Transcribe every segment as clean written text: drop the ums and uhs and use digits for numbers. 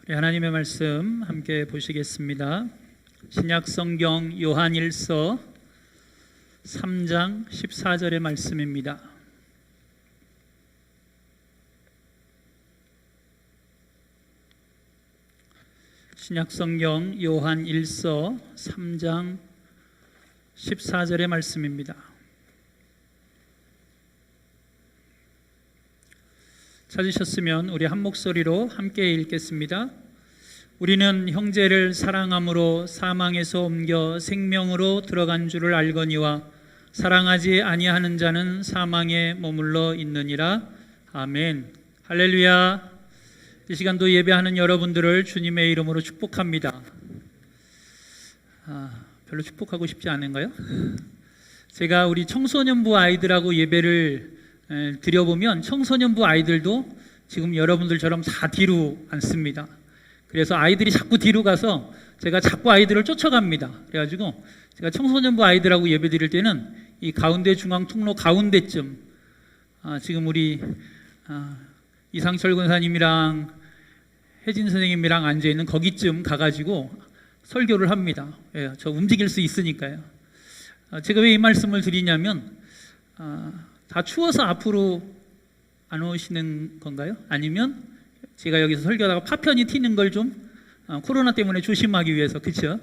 우리 하나님의 말씀 함께 보시겠습니다. 신약성경 요한일서 3장 14절의 말씀입니다. 신약성경 요한일서 3장 14절의 말씀입니다. 찾으셨으면 우리 한 목소리로 함께 읽겠습니다. 우리는 형제를 사랑함으로 사망에서 옮겨 생명으로 들어간 줄을 알거니와 사랑하지 아니하는 자는 사망에 머물러 있느니라. 아멘. 할렐루야. 이 시간도 예배하는 여러분들을 주님의 이름으로 축복합니다. 별로 축복하고 싶지 않은가요? 제가 우리 청소년부 아이들하고 예배를 드려보면 청소년부 아이들도 지금 여러분들처럼 다 뒤로 앉습니다. 그래서 아이들이 자꾸 뒤로 가서 제가 자꾸 아이들을 쫓아갑니다. 그래가지고 제가 청소년부 아이들하고 예배 드릴 때는 이 가운데 중앙 통로 가운데쯤 지금 우리 이상철 권사님이랑 혜진 선생님이랑 앉아있는 거기쯤 가가지고 설교를 합니다. 저 움직일 수 있으니까요. 제가 왜 이 말씀을 드리냐면 다 추워서 앞으로 안 오시는 건가요? 아니면 제가 여기서 설교하다가 파편이 튀는 걸 좀 코로나 때문에 조심하기 위해서, 그렇죠?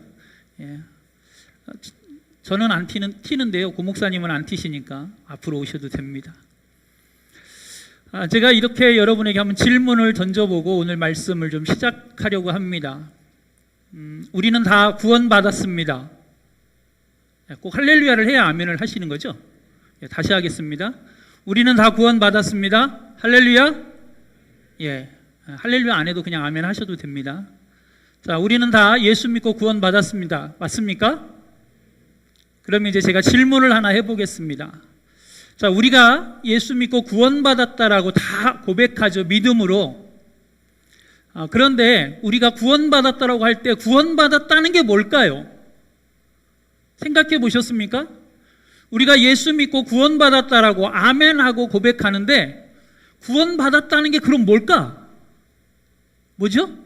저는 안 튀는데요. 고 목사님은 안 튀시니까 앞으로 오셔도 됩니다. 제가 이렇게 여러분에게 한번 질문을 던져보고 오늘 말씀을 좀 시작하려고 합니다. 우리는 다 구원받았습니다. 꼭 할렐루야를 해야 아멘을 하시는 거죠? 다시 하겠습니다. 우리는 다 구원받았습니다. 할렐루야? 예. 할렐루야 안 해도 그냥 아멘 하셔도 됩니다. 자, 우리는 다 예수 믿고 구원받았습니다. 맞습니까? 그러면 이제 제가 질문을 하나 해보겠습니다. 자, 우리가 예수 믿고 구원받았다라고 다 고백하죠. 믿음으로. 그런데 우리가 구원받았다라고 할 때 구원받았다는 게 뭘까요? 생각해 보셨습니까? 우리가 예수 믿고 구원받았다라고 아멘하고 고백하는데 구원받았다는 게 그럼 뭘까? 뭐죠?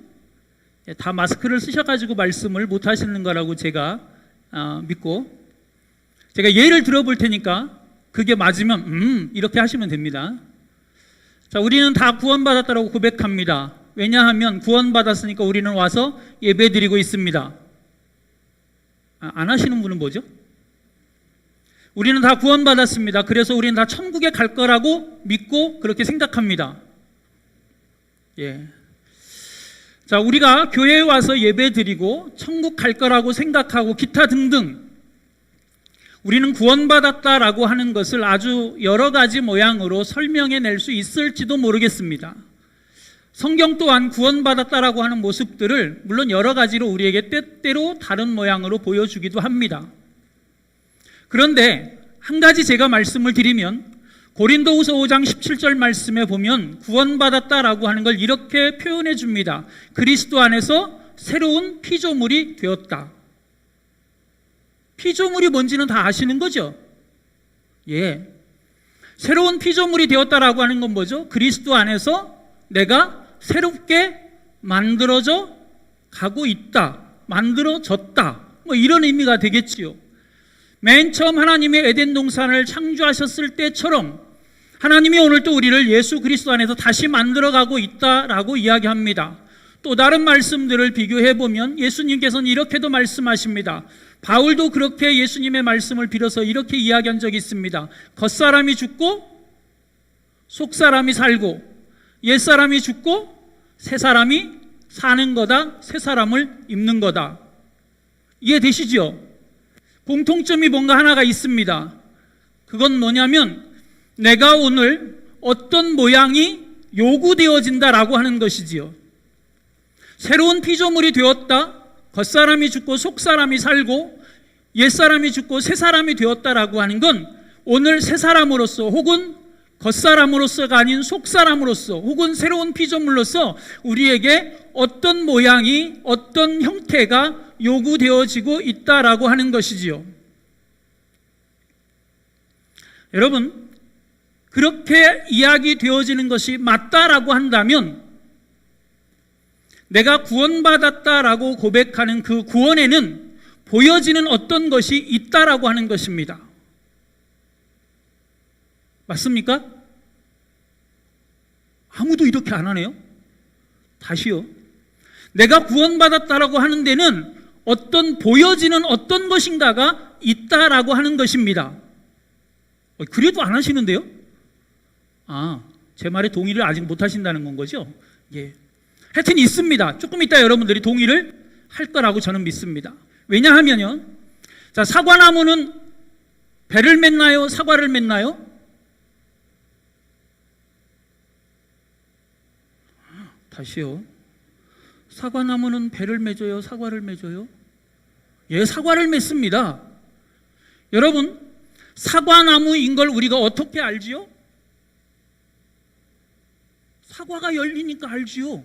다 마스크를 쓰셔가지고 말씀을 못 하시는 거라고 제가 믿고, 제가 예를 들어볼 테니까 그게 맞으면 이렇게 하시면 됩니다. 자, 우리는 다 구원받았다라고 고백합니다. 왜냐하면 구원받았으니까 우리는 와서 예배드리고 있습니다. 안 하시는 분은 뭐죠? 우리는 다 구원받았습니다. 그래서 우리는 다 천국에 갈 거라고 믿고 그렇게 생각합니다. 예. 자, 우리가 교회에 와서 예배 드리고 천국 갈 거라고 생각하고 기타 등등 우리는 구원받았다라고 하는 것을 아주 여러 가지 모양으로 설명해 낼 수 있을지도 모르겠습니다. 성경 또한 구원받았다라고 하는 모습들을 물론 여러 가지로 우리에게 때때로 다른 모양으로 보여주기도 합니다. 그런데 한 가지 제가 말씀을 드리면 고린도후서 5장 17절 말씀에 보면 구원받았다라고 하는 걸 이렇게 표현해 줍니다. 그리스도 안에서 새로운 피조물이 되었다. 피조물이 뭔지는 다 아시는 거죠? 예. 새로운 피조물이 되었다라고 하는 건 뭐죠? 그리스도 안에서 내가 새롭게 만들어져 가고 있다. 만들어졌다. 뭐 이런 의미가 되겠지요. 맨 처음 하나님이 에덴 동산을 창조하셨을 때처럼 하나님이 오늘 또 우리를 예수 그리스도 안에서 다시 만들어가고 있다라고 이야기합니다. 또 다른 말씀들을 비교해보면 예수님께서는 이렇게도 말씀하십니다. 바울도 그렇게 예수님의 말씀을 빌어서 이렇게 이야기한 적이 있습니다. 겉사람이 죽고 속사람이 살고 옛사람이 죽고 새사람이 사는 거다. 새사람을 입는 거다. 이해되시죠? 공통점이 뭔가 하나가 있습니다. 그건 뭐냐면 내가 오늘 어떤 모양이 요구되어진다라고 하는 것이지요. 새로운 피조물이 되었다. 겉사람이 죽고 속사람이 살고 옛사람이 죽고 새사람이 되었다라고 하는 건 오늘 새사람으로서 혹은 겉사람으로서가 아닌 속사람으로서 혹은 새로운 피조물로서 우리에게 어떤 모양이 어떤 형태가 요구되어지고 있다라고 하는 것이지요. 여러분, 그렇게 이야기되어지는 것이 맞다라고 한다면 내가 구원받았다라고 고백하는 그 구원에는 보여지는 어떤 것이 있다라고 하는 것입니다. 맞습니까? 아무도 이렇게 안 하네요. 다시요. 내가 구원받았다라고 하는 데는 어떤 보여지는 어떤 것인가가 있다라고 하는 것입니다. 그래도 안 하시는데요? 제 말에 동의를 아직 못 하신다는 건 거죠? 예. 하여튼 있습니다. 조금 이따 여러분들이 동의를 할 거라고 저는 믿습니다. 왜냐하면요. 자, 사과나무는 배를 맺나요? 사과를 맺나요? 다시요. 사과나무는 배를 맺어요? 사과를 맺어요? 예, 사과를 맺습니다. 여러분, 사과나무인 걸 우리가 어떻게 알지요? 사과가 열리니까 알지요.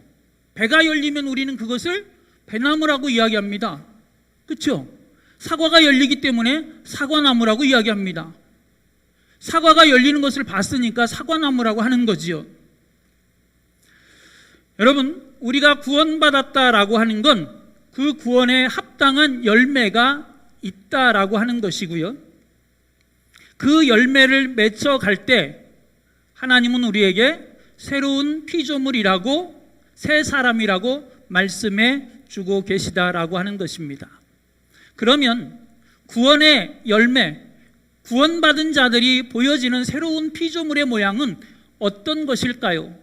배가 열리면 우리는 그것을 배나무라고 이야기합니다. 그렇죠? 사과가 열리기 때문에 사과나무라고 이야기합니다. 사과가 열리는 것을 봤으니까 사과나무라고 하는 거지요. 여러분, 우리가 구원받았다라고 하는 건 그 구원에 합당한 열매가 있다라고 하는 것이고요. 그 열매를 맺어갈 때 하나님은 우리에게 새로운 피조물이라고, 새 사람이라고 말씀해 주고 계시다라고 하는 것입니다. 그러면 구원의 열매, 구원받은 자들이 보여지는 새로운 피조물의 모양은 어떤 것일까요?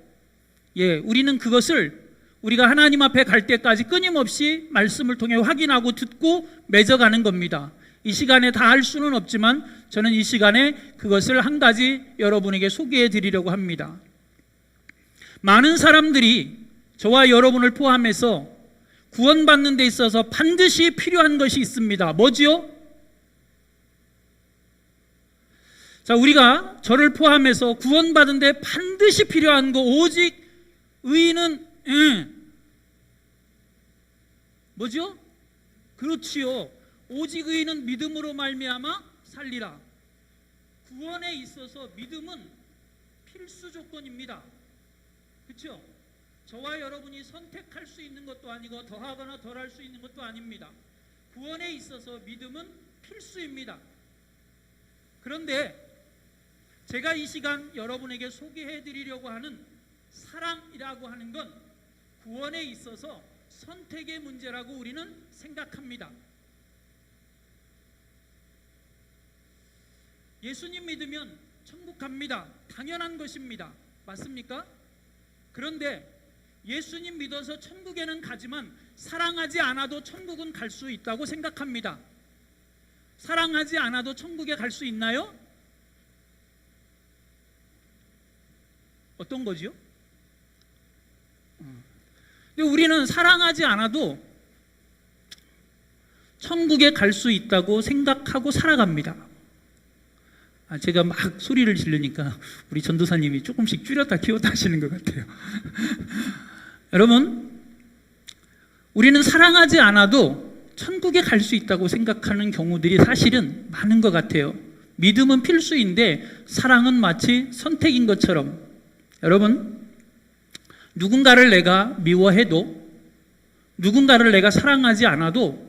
예, 우리는 그것을 우리가 하나님 앞에 갈 때까지 끊임없이 말씀을 통해 확인하고 듣고 맺어가는 겁니다. 이 시간에 다 할 수는 없지만 저는 이 시간에 그것을 한 가지 여러분에게 소개해 드리려고 합니다. 많은 사람들이 저와 여러분을 포함해서 구원받는 데 있어서 반드시 필요한 것이 있습니다. 뭐지요? 자, 우리가 저를 포함해서 구원받은 데 반드시 필요한 거, 오직 의인은 뭐죠? 그렇지요. 오직 의인은 믿음으로 말미암아 살리라. 구원에 있어서 믿음은 필수 조건입니다. 그렇죠? 저와 여러분이 선택할 수 있는 것도 아니고 더하거나 덜할 수 있는 것도 아닙니다. 구원에 있어서 믿음은 필수입니다. 그런데 제가 이 시간 여러분에게 소개해 드리려고 하는 사랑이라고 하는 건 구원에 있어서 선택의 문제라고 우리는 생각합니다. 예수님 믿으면 천국 갑니다. 당연한 것입니다. 맞습니까? 그런데 예수님 믿어서 천국에는 가지만 사랑하지 않아도 천국은 갈 수 있다고 생각합니다. 사랑하지 않아도 천국에 갈 수 있나요? 어떤 거지요? 근데 우리는 사랑하지 않아도 천국에 갈 수 있다고 생각하고 살아갑니다. 제가 막 소리를 지르니까 우리 전도사님이 조금씩 줄였다 키웠다 하시는 것 같아요. 여러분, 우리는 사랑하지 않아도 천국에 갈 수 있다고 생각하는 경우들이 사실은 많은 것 같아요. 믿음은 필수인데 사랑은 마치 선택인 것처럼. 여러분, 누군가를 내가 미워해도, 누군가를 내가 사랑하지 않아도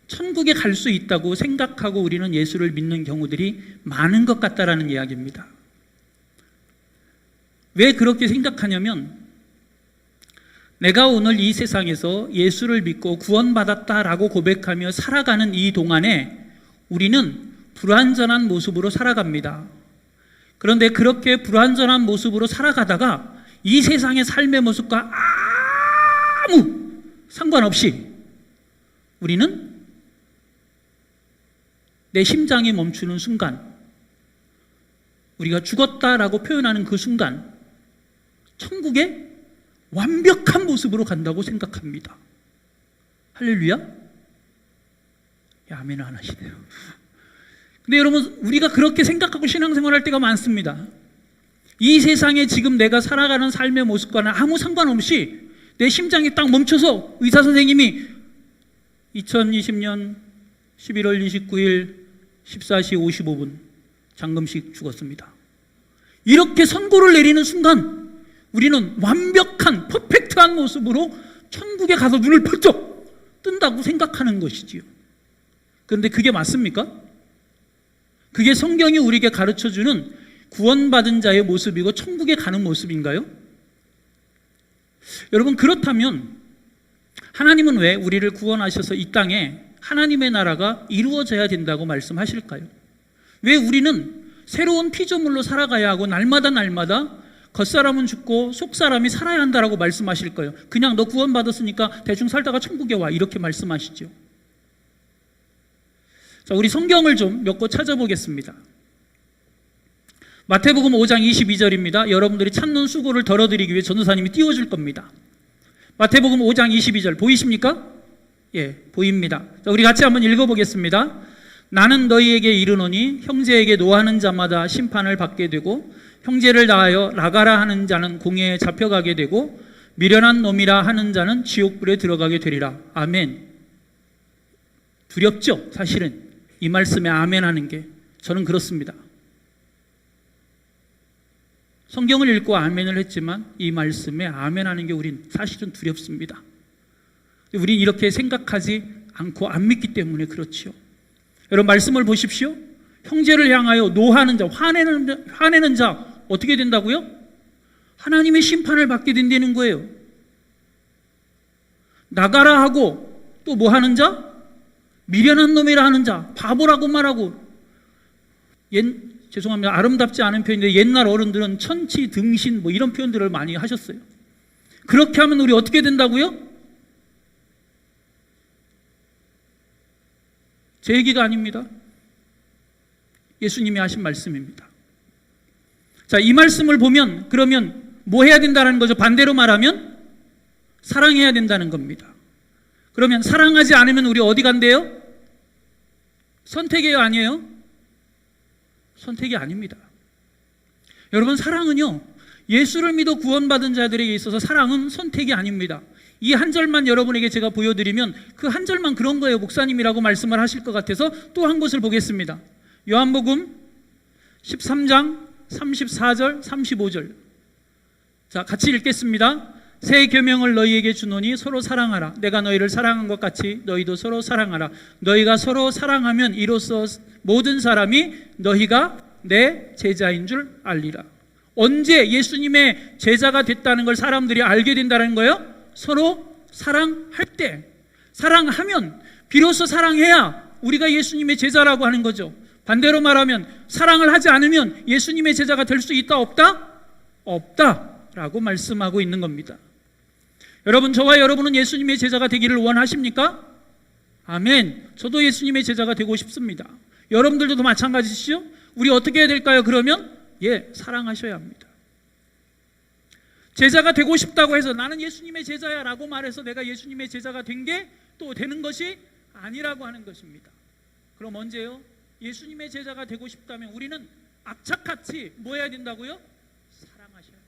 천국에 갈 수 있다고 생각하고 우리는 예수를 믿는 경우들이 많은 것 같다라는 이야기입니다. 왜 그렇게 생각하냐면, 내가 오늘 이 세상에서 예수를 믿고 구원받았다라고 고백하며 살아가는 이 동안에 우리는 불완전한 모습으로 살아갑니다. 그런데 그렇게 불완전한 모습으로 살아가다가 이 세상의 삶의 모습과 아무 상관없이 우리는 내 심장이 멈추는 순간, 우리가 죽었다라고 표현하는 그 순간 천국에 완벽한 모습으로 간다고 생각합니다. 할렐루야? 아멘 안 하시네요. 근데 여러분, 우리가 그렇게 생각하고 신앙생활할 때가 많습니다. 이 세상에 지금 내가 살아가는 삶의 모습과는 아무 상관없이 내 심장이 딱 멈춰서 의사 선생님이 2020년 11월 29일 14시 55분 장금식 죽었습니다. 이렇게 선고를 내리는 순간 우리는 완벽한 퍼펙트한 모습으로 천국에 가서 눈을 번쩍 뜬다고 생각하는 것이지요. 그런데 그게 맞습니까? 그게 성경이 우리에게 가르쳐주는 구원받은 자의 모습이고 천국에 가는 모습인가요? 여러분, 그렇다면 하나님은 왜 우리를 구원하셔서 이 땅에 하나님의 나라가 이루어져야 된다고 말씀하실까요? 왜 우리는 새로운 피조물로 살아가야 하고 날마다 겉사람은 죽고 속사람이 살아야 한다라고 말씀하실까요? 그냥 너 구원받았으니까 대충 살다가 천국에 와, 이렇게 말씀하시죠. 자, 우리 성경을 좀 몇 곳 찾아보겠습니다. 마태복음 5장 22절입니다. 여러분들이 찾는 수고를 덜어드리기 위해 전도사님이 띄워줄 겁니다. 마태복음 5장 22절 보이십니까? 예, 보입니다. 자, 우리 같이 한번 읽어보겠습니다. 나는 너희에게 이르노니 형제에게 노하는 자마다 심판을 받게 되고 형제를 다하여 나가라 하는 자는 공회에 잡혀가게 되고 미련한 놈이라 하는 자는 지옥불에 들어가게 되리라. 아멘. 두렵죠? 사실은 이 말씀에 아멘 하는 게. 저는 그렇습니다. 성경을 읽고 아멘을 했지만 이 말씀에 아멘 하는 게 우린 사실은 두렵습니다. 우린 이렇게 생각하지 않고 안 믿기 때문에 그렇지요. 여러분, 말씀을 보십시오. 형제를 향하여 노하는 자, 화내는 자 어떻게 된다고요? 하나님의 심판을 받게 된다는 거예요. 나가라 하고 또 뭐 하는 자? 미련한 놈이라 하는 자, 바보라고 말하고. 죄송합니다. 아름답지 않은 표현인데 옛날 어른들은 천치, 등신 뭐 이런 표현들을 많이 하셨어요. 그렇게 하면 우리 어떻게 된다고요? 제 얘기가 아닙니다. 예수님이 하신 말씀입니다. 자, 이 말씀을 보면 그러면 뭐 해야 된다는 거죠? 반대로 말하면 사랑해야 된다는 겁니다. 그러면 사랑하지 않으면 우리 어디 간대요? 선택이에요, 아니에요? 선택이 아닙니다. 여러분, 사랑은요, 예수를 믿어 구원받은 자들에게 있어서 사랑은 선택이 아닙니다. 이 한 절만 여러분에게 제가 보여드리면 그 한 절만 그런 거예요, 목사님이라고 말씀을 하실 것 같아서 또 한 곳을 보겠습니다. 요한복음 13장 34절 35절. 자, 같이 읽겠습니다. 새 계명을 너희에게 주노니 서로 사랑하라. 내가 너희를 사랑한 것 같이 너희도 서로 사랑하라. 너희가 서로 사랑하면 이로써 모든 사람이 너희가 내 제자인 줄 알리라. 언제 예수님의 제자가 됐다는 걸 사람들이 알게 된다는 거예요? 서로 사랑할 때. 사랑하면, 비로소 사랑해야 우리가 예수님의 제자라고 하는 거죠. 반대로 말하면 사랑을 하지 않으면 예수님의 제자가 될 수 있다, 없다? 없다라고 말씀하고 있는 겁니다. 여러분, 저와 여러분은 예수님의 제자가 되기를 원하십니까? 아멘. 저도 예수님의 제자가 되고 싶습니다. 여러분들도 마찬가지시죠? 우리 어떻게 해야 될까요? 그러면 사랑하셔야 합니다. 제자가 되고 싶다고 해서 나는 예수님의 제자야 라고 말해서 내가 예수님의 제자가 된 게 또 되는 것이 아니라고 하는 것입니다. 그럼 언제요? 예수님의 제자가 되고 싶다면 우리는 악착같이 뭐 해야 된다고요? 사랑하셔야 합니다.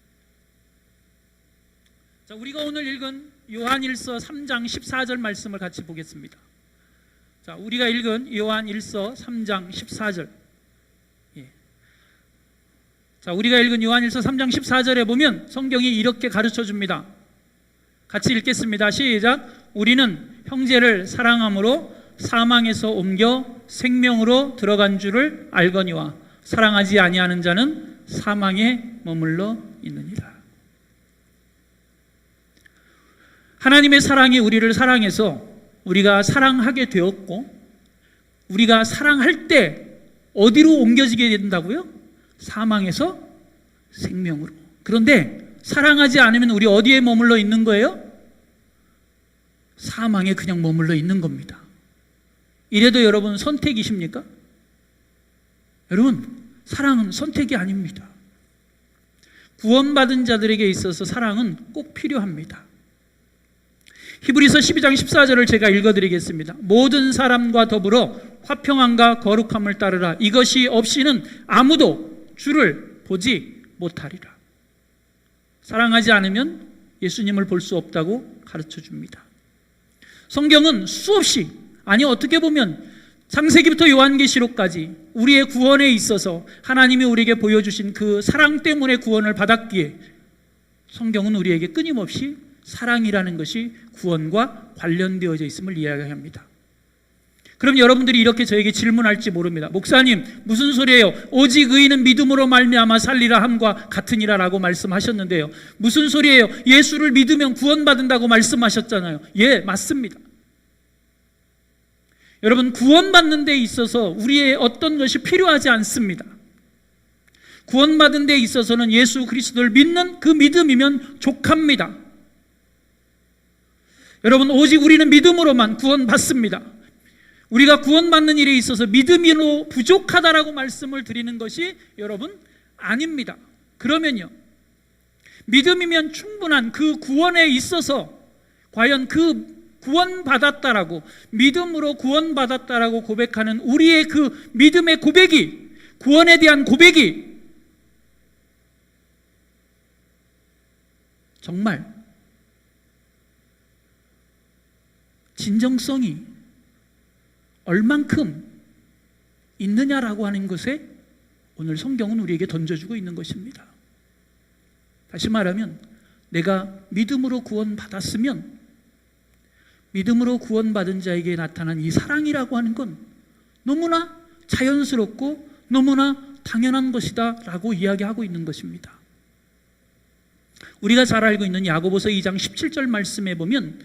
자, 우리가 오늘 읽은 요한일서 3장 14절 말씀을 같이 보겠습니다. 자, 우리가 읽은 요한일서 3장 14절. 자, 우리가 읽은 요한일서 3장 14절에 보면 성경이 이렇게 가르쳐 줍니다. 같이 읽겠습니다. 시작. 우리는 형제를 사랑함으로 사망에서 옮겨 생명으로 들어간 줄을 알거니와 사랑하지 아니하는 자는 사망에 머물러 있느니라. 하나님의 사랑이 우리를 사랑해서 우리가 사랑하게 되었고, 우리가 사랑할 때 어디로 옮겨지게 된다고요? 사망에서 생명으로. 그런데 사랑하지 않으면 우리 어디에 머물러 있는 거예요? 사망에 그냥 머물러 있는 겁니다. 이래도 여러분 선택이십니까? 여러분, 사랑은 선택이 아닙니다. 구원받은 자들에게 있어서 사랑은 꼭 필요합니다. 히브리서 12장 14절을 제가 읽어드리겠습니다. 모든 사람과 더불어 화평함과 거룩함을 따르라. 이것이 없이는 아무도 주를 보지 못하리라. 사랑하지 않으면 예수님을 볼 수 없다고 가르쳐 줍니다. 성경은 수없이, 아니 어떻게 보면 창세기부터 요한계시록까지 우리의 구원에 있어서 하나님이 우리에게 보여주신 그 사랑 때문에 구원을 받았기에 성경은 우리에게 끊임없이 사랑이라는 것이 구원과 관련되어져 있음을 이야기합니다. 그럼 여러분들이 이렇게 저에게 질문할지 모릅니다. 목사님, 무슨 소리예요? 오직 의인은 믿음으로 말미암아 살리라 함과 같으니라 라고 말씀하셨는데요. 무슨 소리예요? 예수를 믿으면 구원받는다고 말씀하셨잖아요. 예, 맞습니다. 여러분, 구원받는 데 있어서 우리의 어떤 것이 필요하지 않습니다. 구원받은 데 있어서는 예수 그리스도를 믿는 그 믿음이면 족합니다. 여러분, 오직 우리는 믿음으로만 구원받습니다. 우리가 구원받는 일에 있어서 믿음으로 부족하다라고 말씀을 드리는 것이 여러분 아닙니다. 그러면요, 믿음이면 충분한 그 구원에 있어서 과연 그 구원받았다라고, 믿음으로 구원받았다라고 고백하는 우리의 그 믿음의 고백이, 구원에 대한 고백이 정말 진정성이 얼만큼 있느냐라고 하는 것에 오늘 성경은 우리에게 던져주고 있는 것입니다. 다시 말하면 내가 믿음으로 구원받았으면 믿음으로 구원받은 자에게 나타난 이 사랑이라고 하는 건 너무나 자연스럽고 너무나 당연한 것이다 라고 이야기하고 있는 것입니다. 우리가 잘 알고 있는 야고보서 2장 17절 말씀에 보면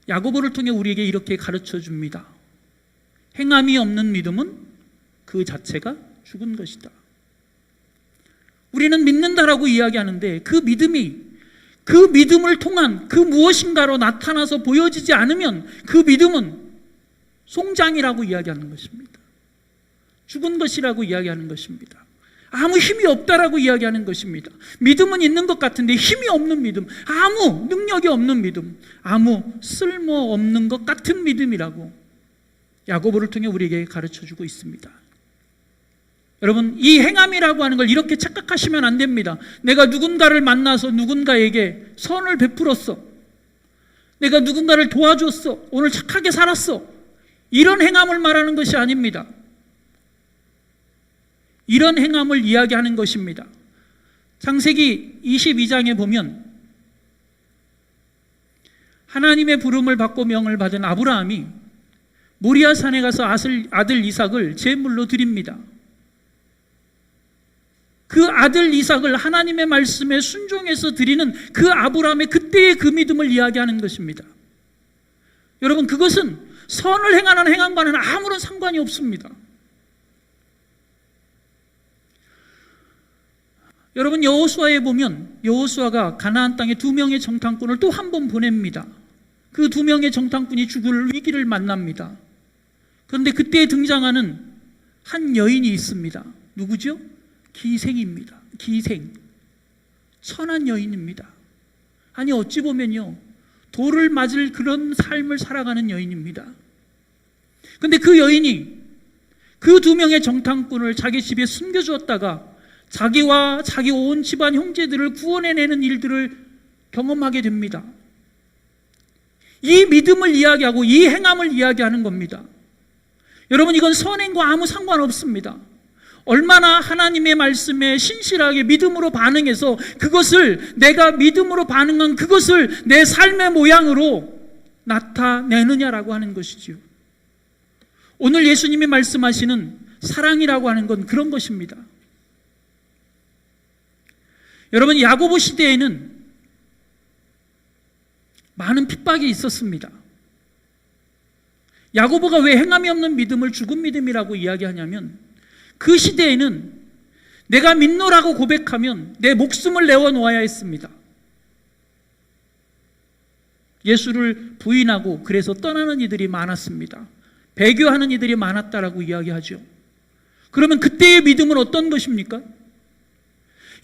야고보를 통해 우리에게 이렇게 가르쳐 줍니다. 행함이 없는 믿음은 그 자체가 죽은 것이다. 우리는 믿는다라고 이야기하는데 그 믿음이 그 믿음을 통한 그 무엇인가로 나타나서 보여지지 않으면 그 믿음은 송장이라고 이야기하는 것입니다. 죽은 것이라고 이야기하는 것입니다. 아무 힘이 없다라고 이야기하는 것입니다. 믿음은 있는 것 같은데 힘이 없는 믿음, 아무 능력이 없는 믿음, 아무 쓸모없는 것 같은 믿음이라고 야고보를 통해 우리에게 가르쳐주고 있습니다. 여러분, 이 행함이라고 하는 걸 이렇게 착각하시면 안 됩니다. 내가 누군가를 만나서 누군가에게 선을 베풀었어, 내가 누군가를 도와줬어, 오늘 착하게 살았어, 이런 행함을 말하는 것이 아닙니다. 이런 행함을 이야기하는 것입니다. 창세기 22장에 보면 하나님의 부름을 받고 명을 받은 아브라함이 모리아 산에 가서 아들 이삭을 제물로 드립니다. 그 아들 이삭을 하나님의 말씀에 순종해서 드리는 그 아브라함의 그때의 그 믿음을 이야기하는 것입니다. 여러분, 그것은 선을 행하는 행함과는 아무런 상관이 없습니다. 여러분, 여호수아에 보면 여호수아가 가나안 땅에 2명의 정탐꾼을 또 한 번 보냅니다. 그 2명의 정탐꾼이 죽을 위기를 만납니다. 그런데 그때 등장하는 한 여인이 있습니다. 누구죠? 기생입니다. 기생. 천한 여인입니다. 아니, 어찌 보면요, 돌을 맞을 그런 삶을 살아가는 여인입니다. 그런데 그 여인이 그 2명의 정탐꾼을 자기 집에 숨겨주었다가 자기와 자기 온 집안 형제들을 구원해내는 일들을 경험하게 됩니다. 이 믿음을 이야기하고 이 행함을 이야기하는 겁니다. 여러분, 이건 선행과 아무 상관없습니다. 얼마나 하나님의 말씀에 신실하게 믿음으로 반응해서 그것을, 내가 믿음으로 반응한 그것을 내 삶의 모양으로 나타내느냐라고 하는 것이지요. 오늘 예수님이 말씀하시는 사랑이라고 하는 건 그런 것입니다. 여러분, 야고보 시대에는 많은 핍박이 있었습니다. 야고보가 왜 행함이 없는 믿음을 죽은 믿음이라고 이야기하냐면, 그 시대에는 내가 믿노라고 고백하면 내 목숨을 내어놓아야 했습니다. 예수를 부인하고 그래서 떠나는 이들이 많았습니다. 배교하는 이들이 많았다라고 이야기하죠. 그러면 그때의 믿음은 어떤 것입니까?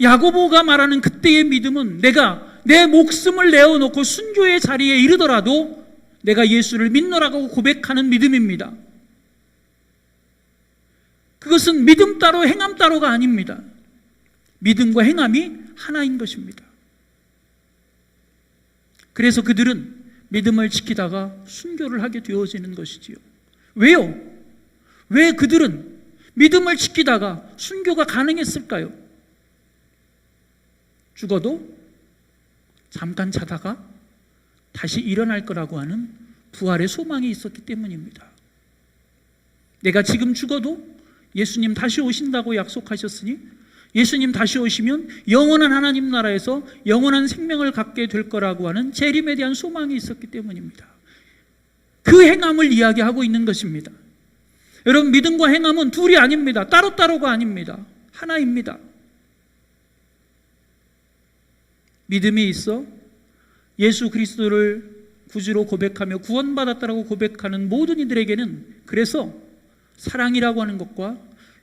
야고보가 말하는 그때의 믿음은 내가 내 목숨을 내어놓고 순교의 자리에 이르더라도 내가 예수를 믿노라고 고백하는 믿음입니다. 그것은 믿음 따로 행함 따로가 아닙니다. 믿음과 행함이 하나인 것입니다. 그래서 그들은 믿음을 지키다가 순교를 하게 되어지는 것이지요. 왜요? 왜 그들은 믿음을 지키다가 순교가 가능했을까요? 죽어도 잠깐 자다가 다시 일어날 거라고 하는 부활의 소망이 있었기 때문입니다. 내가 지금 죽어도 예수님 다시 오신다고 약속하셨으니 예수님 다시 오시면 영원한 하나님 나라에서 영원한 생명을 갖게 될 거라고 하는 재림에 대한 소망이 있었기 때문입니다. 그 행함을 이야기하고 있는 것입니다. 여러분, 믿음과 행함은 둘이 아닙니다. 따로따로가 아닙니다. 하나입니다. 믿음이 있어 예수 그리스도를 구주로 고백하며 구원받았다라고 고백하는 모든 이들에게는 그래서 사랑이라고 하는 것과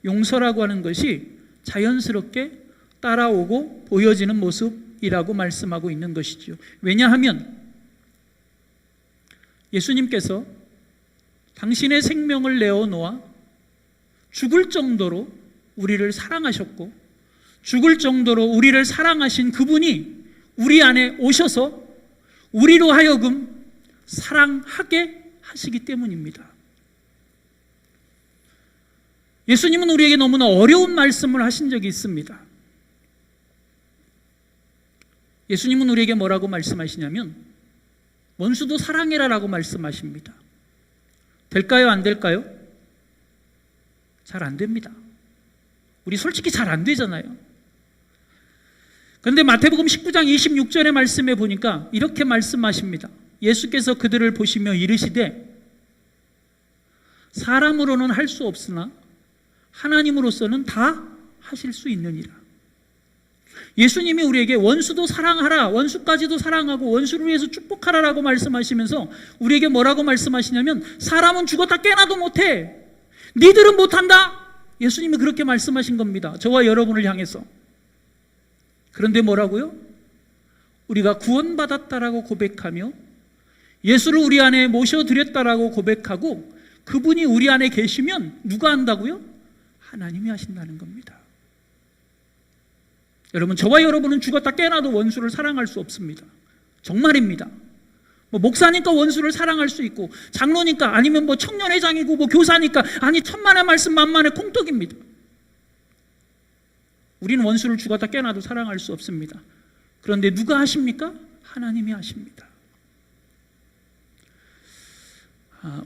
용서라고 하는 것이 자연스럽게 따라오고 보여지는 모습이라고 말씀하고 있는 것이죠. 왜냐하면 예수님께서 당신의 생명을 내어놓아 죽을 정도로 우리를 사랑하셨고 죽을 정도로 우리를 사랑하신 그분이 우리 안에 오셔서 우리로 하여금 사랑하게 하시기 때문입니다. 예수님은 우리에게 너무나 어려운 말씀을 하신 적이 있습니다. 예수님은 우리에게 뭐라고 말씀하시냐면 원수도 사랑해라라고 말씀하십니다. 될까요? 안 될까요? 잘 안 됩니다. 우리 솔직히 잘 안 되잖아요. 그런데 마태복음 19장 26절의 말씀에 보니까 이렇게 말씀하십니다. 예수께서 그들을 보시며 이르시되 사람으로는 할 수 없으나 하나님으로서는 다 하실 수 있느니라. 예수님이 우리에게 원수도 사랑하라, 원수까지도 사랑하고 원수를 위해서 축복하라라고 말씀하시면서 우리에게 뭐라고 말씀하시냐면 사람은 죽었다 깨나도 못해. 니들은 못한다. 예수님이 그렇게 말씀하신 겁니다. 저와 여러분을 향해서. 그런데 뭐라고요? 우리가 구원받았다라고 고백하며 예수를 우리 안에 모셔드렸다라고 고백하고 그분이 우리 안에 계시면 누가 한다고요? 하나님이 하신다는 겁니다. 여러분, 저와 여러분은 죽었다 깨나도 원수를 사랑할 수 없습니다. 정말입니다. 목사니까 원수를 사랑할 수 있고 장로니까 아니면 청년회장이고 교사니까 아니 천만의 말씀 만만의 콩떡입니다. 우리는 원수를 죽었다 깨나도 사랑할 수 없습니다. 그런데 누가 하십니까? 하나님이 하십니다.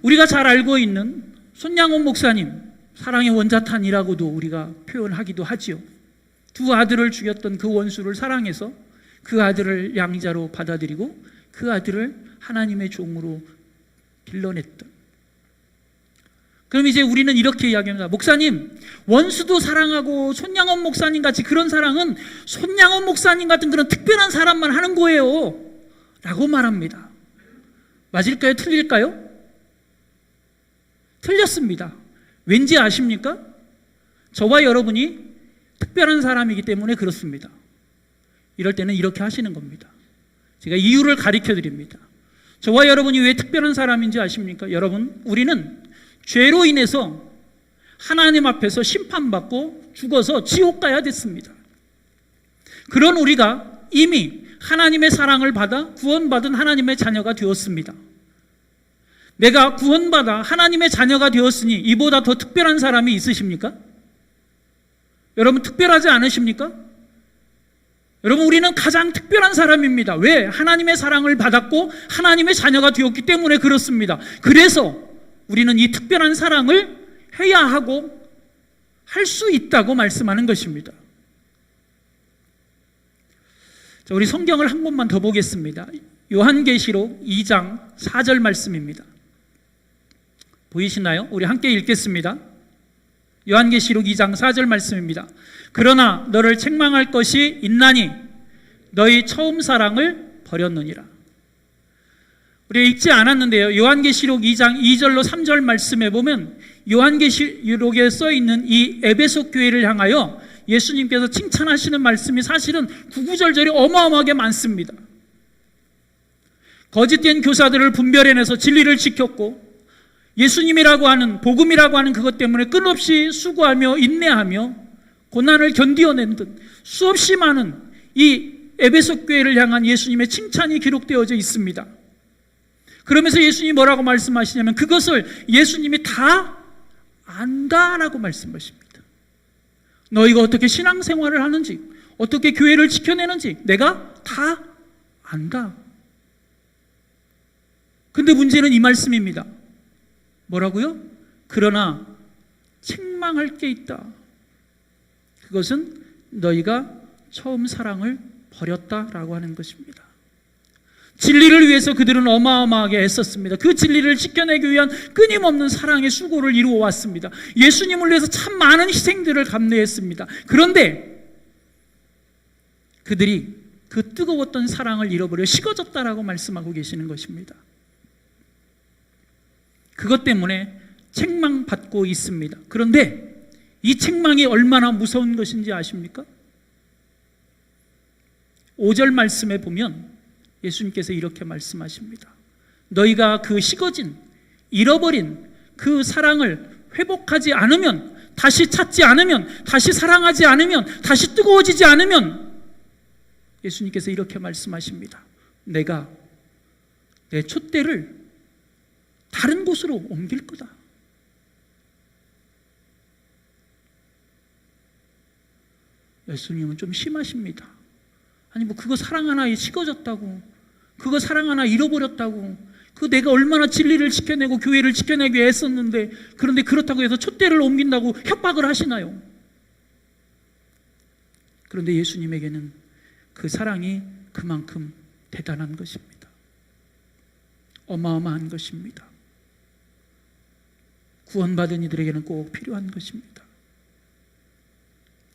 우리가 잘 알고 있는 손양원 목사님, 사랑의 원자탄이라고도 우리가 표현하기도 하지요. 두 아들을 죽였던 그 원수를 사랑해서 그 아들을 양자로 받아들이고 그 아들을 하나님의 종으로 길러냈던. 그럼 이제 우리는 이렇게 이야기합니다. 목사님, 원수도 사랑하고 손양원 목사님 같이 그런 사랑은 손양원 목사님 같은 그런 특별한 사람만 하는 거예요 라고 말합니다. 맞을까요? 틀릴까요? 틀렸습니다. 왠지 아십니까? 저와 여러분이 특별한 사람이기 때문에 그렇습니다. 이럴 때는 이렇게 하시는 겁니다. 제가 이유를 가르쳐 드립니다. 저와 여러분이 왜 특별한 사람인지 아십니까? 여러분, 우리는 죄로 인해서 하나님 앞에서 심판받고 죽어서 지옥 가야 됐습니다. 그런 우리가 이미 하나님의 사랑을 받아 구원받은 하나님의 자녀가 되었습니다. 내가 구원받아 하나님의 자녀가 되었으니 이보다 더 특별한 사람이 있으십니까? 여러분, 특별하지 않으십니까? 여러분, 우리는 가장 특별한 사람입니다. 왜? 하나님의 사랑을 받았고 하나님의 자녀가 되었기 때문에 그렇습니다. 그래서 우리는 이 특별한 사랑을 해야 하고 할 수 있다고 말씀하는 것입니다. 자, 우리 성경을 한 번만 더 보겠습니다. 요한계시록 2장 4절 말씀입니다. 보이시나요? 우리 함께 읽겠습니다. 요한계시록 2장 4절 말씀입니다. 그러나 너를 책망할 것이 있나니 너희 처음 사랑을 버렸느니라. 우리 읽지 않았는데요. 요한계시록 2장 2절로 3절 말씀에 보면 요한계시록에 써있는 이 에베소 교회를 향하여 예수님께서 칭찬하시는 말씀이 사실은 구구절절이 어마어마하게 많습니다. 거짓된 교사들을 분별해내서 진리를 지켰고 예수님이라고 하는 복음이라고 하는 그것 때문에 끝없이 수고하며 인내하며 고난을 견디어낸 듯 수없이 많은 이 에베소 교회를 향한 예수님의 칭찬이 기록되어져 있습니다. 그러면서 예수님이 뭐라고 말씀하시냐면 그것을 예수님이 다 안다라고 말씀하십니다. 너희가 어떻게 신앙생활을 하는지 어떻게 교회를 지켜내는지 내가 다 안다. 근데 문제는 이 말씀입니다. 뭐라고요? 그러나 책망할 게 있다. 그것은 너희가 처음 사랑을 버렸다라고 하는 것입니다. 진리를 위해서 그들은 어마어마하게 애썼습니다. 그 진리를 지켜내기 위한 끊임없는 사랑의 수고를 이루어 왔습니다. 예수님을 위해서 참 많은 희생들을 감내했습니다. 그런데 그들이 그 뜨거웠던 사랑을 잃어버려 식어졌다라고 말씀하고 계시는 것입니다. 그것 때문에 책망받고 있습니다. 그런데 이 책망이 얼마나 무서운 것인지 아십니까? 5절 말씀에 보면 예수님께서 이렇게 말씀하십니다. 너희가 그 식어진, 잃어버린 그 사랑을 회복하지 않으면, 다시 찾지 않으면, 다시 사랑하지 않으면, 다시 뜨거워지지 않으면 예수님께서 이렇게 말씀하십니다. 내가 내 촛대를 다른 곳으로 옮길 거다. 예수님은 좀 심하십니다. 아니 그거 사랑 하나 식어졌다고, 그거 사랑 하나 잃어버렸다고, 그 내가 얼마나 진리를 지켜내고 교회를 지켜내기 위해 애썼는데, 그런데 그렇다고 해서 촛대를 옮긴다고 협박을 하시나요? 그런데 예수님에게는 그 사랑이 그만큼 대단한 것입니다. 어마어마한 것입니다. 구원받은 이들에게는 꼭 필요한 것입니다.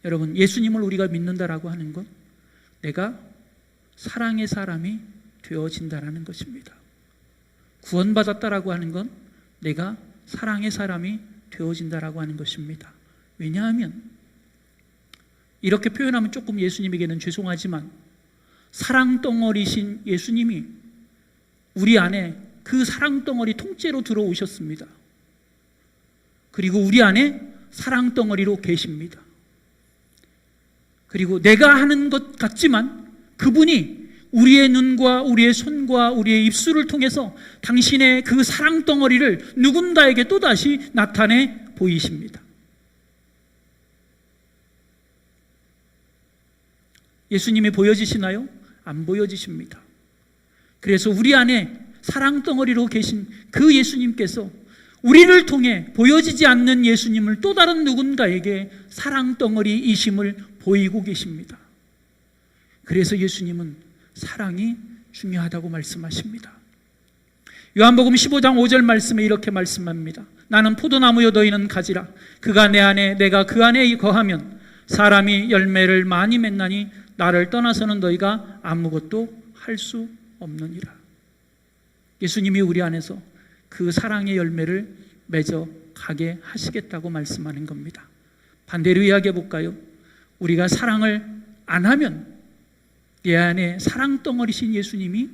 여러분, 예수님을 우리가 믿는다라고 하는 것, 내가 사랑의 사람이 되어진다라는 것입니다. 구원받았다라고 하는 건 내가 사랑의 사람이 되어진다라고 하는 것입니다. 왜냐하면 이렇게 표현하면 조금 예수님에게는 죄송하지만 사랑 덩어리신 예수님이 우리 안에 그 사랑 덩어리 통째로 들어오셨습니다. 그리고 우리 안에 사랑 덩어리로 계십니다. 그리고 내가 하는 것 같지만 그분이 우리의 눈과 우리의 손과 우리의 입술을 통해서 당신의 그 사랑 덩어리를 누군가에게 또다시 나타내 보이십니다. 예수님이 보여지시나요? 안 보여지십니다. 그래서 우리 안에 사랑 덩어리로 계신 그 예수님께서 우리를 통해 보여지지 않는 예수님을 또 다른 누군가에게 사랑 덩어리이심을 보이고 계십니다. 그래서 예수님은 사랑이 중요하다고 말씀하십니다. 요한복음 15장 5절 말씀에 이렇게 말씀합니다. 나는 포도나무요 너희는 가지라. 그가 내 안에 내가 그 안에 거하면 사람이 열매를 많이 맺나니 나를 떠나서는 너희가 아무것도 할 수 없느니라. 예수님이 우리 안에서 그 사랑의 열매를 맺어 가게 하시겠다고 말씀하는 겁니다. 반대로 이야기해 볼까요? 우리가 사랑을 안 하면 내 안에 사랑 덩어리신 예수님이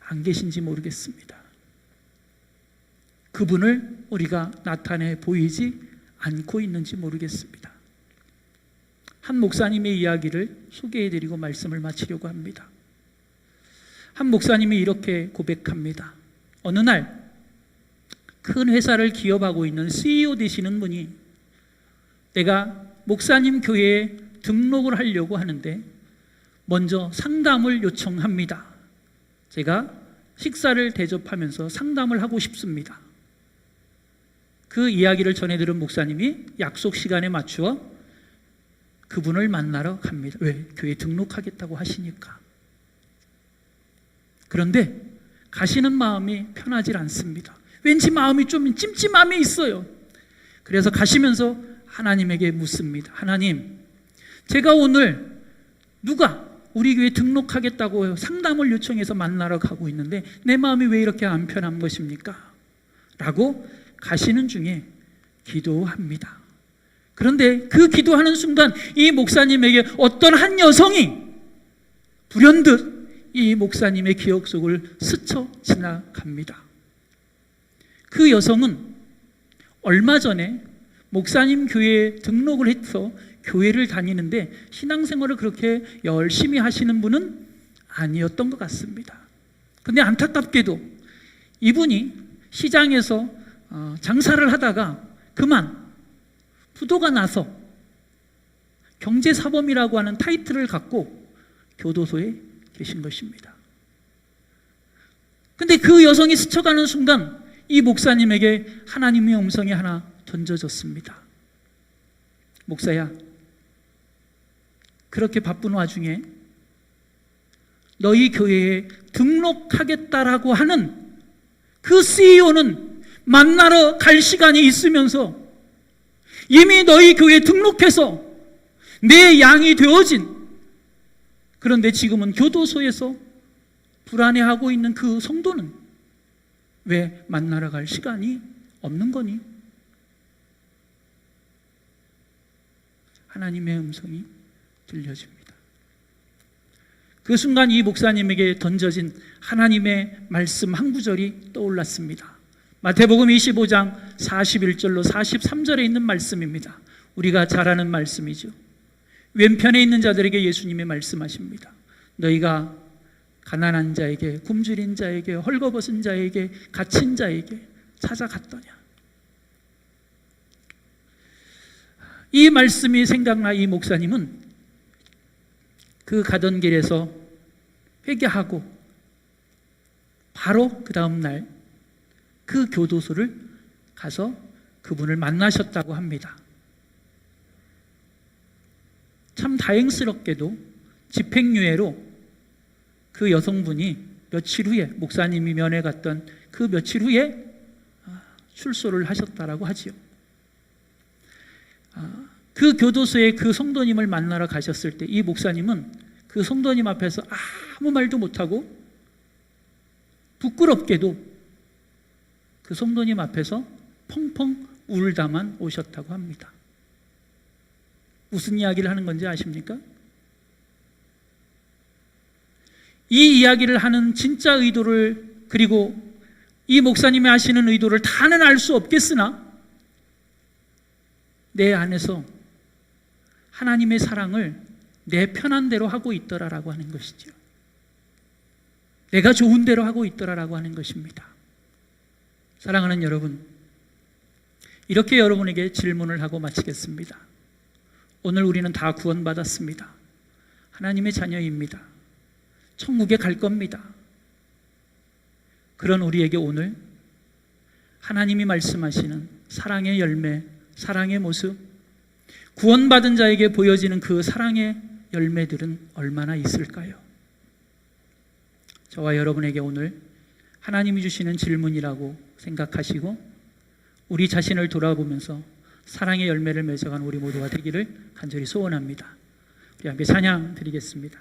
안 계신지 모르겠습니다. 그분을 우리가 나타내 보이지 않고 있는지 모르겠습니다. 한 목사님의 이야기를 소개해드리고 말씀을 마치려고 합니다. 한 목사님이 이렇게 고백합니다. 어느 날 큰 회사를 기업하고 있는 CEO 되시는 분이 내가 목사님 교회에 등록을 하려고 하는데 먼저 상담을 요청합니다. 제가 식사를 대접하면서 상담을 하고 싶습니다. 그 이야기를 전해들은 목사님이 약속 시간에 맞추어 그분을 만나러 갑니다. 왜? 교회 등록하겠다고 하시니까. 그런데 가시는 마음이 편하지 않습니다. 왠지 마음이 좀 찜찜함이 있어요. 그래서 가시면서 하나님에게 묻습니다. 하나님, 제가 오늘 누가 우리 교회 등록하겠다고 상담을 요청해서 만나러 가고 있는데 내 마음이 왜 이렇게 안 편한 것입니까? 라고 가시는 중에 기도합니다. 그런데 그 기도하는 순간 이 목사님에게 어떤 한 여성이 불현듯 이 목사님의 기억 속을 스쳐 지나갑니다. 그 여성은 얼마 전에 목사님 교회에 등록을 해서 교회를 다니는데 신앙생활을 그렇게 열심히 하시는 분은 아니었던 것 같습니다. 그런데 안타깝게도 이분이 시장에서 장사를 하다가 그만 부도가 나서 경제사범이라고 하는 타이틀을 갖고 교도소에 계신 것입니다. 근데 근데 그 여성이 스쳐가는 순간 이 목사님에게 하나님의 음성이 하나 던져졌습니다. 목사야, 그렇게 바쁜 와중에 너희 교회에 등록하겠다라고 하는 그 CEO는 만나러 갈 시간이 있으면서 이미 너희 교회에 등록해서 내 양이 되어진, 그런데 지금은 교도소에서 불안해하고 있는 그 성도는 왜 만나러 갈 시간이 없는 거니? 하나님의 음성이 들려집니다. 그 순간 이 목사님에게 던져진 하나님의 말씀 한 구절이 떠올랐습니다. 마태복음 25장 41절로 43절에 있는 말씀입니다. 우리가 잘 아는 말씀이죠. 왼편에 있는 자들에게 예수님이 말씀하십니다. 너희가 가난한 자에게, 굶주린 자에게, 헐거벗은 자에게, 갇힌 자에게 찾아갔더냐. 이 말씀이 생각나 이 목사님은 그 가던 길에서 회개하고 바로 그 다음 날 그 교도소를 가서 그분을 만나셨다고 합니다. 참 다행스럽게도 집행유예로 그 여성분이 며칠 후에, 목사님이 면회 갔던 그 며칠 후에 출소를 하셨다라고 하지요. 그 교도소에 그 성도님을 만나러 가셨을 때 이 목사님은 그 성도님 앞에서 아무 말도 못하고 부끄럽게도 그 성도님 앞에서 펑펑 울다만 오셨다고 합니다. 무슨 이야기를 하는 건지 아십니까? 이 이야기를 하는 진짜 의도를, 그리고 이 목사님이 하시는 의도를 다는 알 수 없겠으나 내 안에서 하나님의 사랑을 내 편한 대로 하고 있더라라고 하는 것이죠. 내가 좋은 대로 하고 있더라라고 하는 것입니다. 사랑하는 여러분, 이렇게 여러분에게 질문을 하고 마치겠습니다. 오늘 우리는 다 구원받았습니다. 하나님의 자녀입니다. 천국에 갈 겁니다. 그런 우리에게 오늘 하나님이 말씀하시는 사랑의 열매, 사랑의 모습, 구원받은 자에게 보여지는 그 사랑의 열매들은 얼마나 있을까요? 저와 여러분에게 오늘 하나님이 주시는 질문이라고 생각하시고 우리 자신을 돌아보면서 사랑의 열매를 맺어가는 우리 모두가 되기를 간절히 소원합니다. 우리 함께 찬양 드리겠습니다.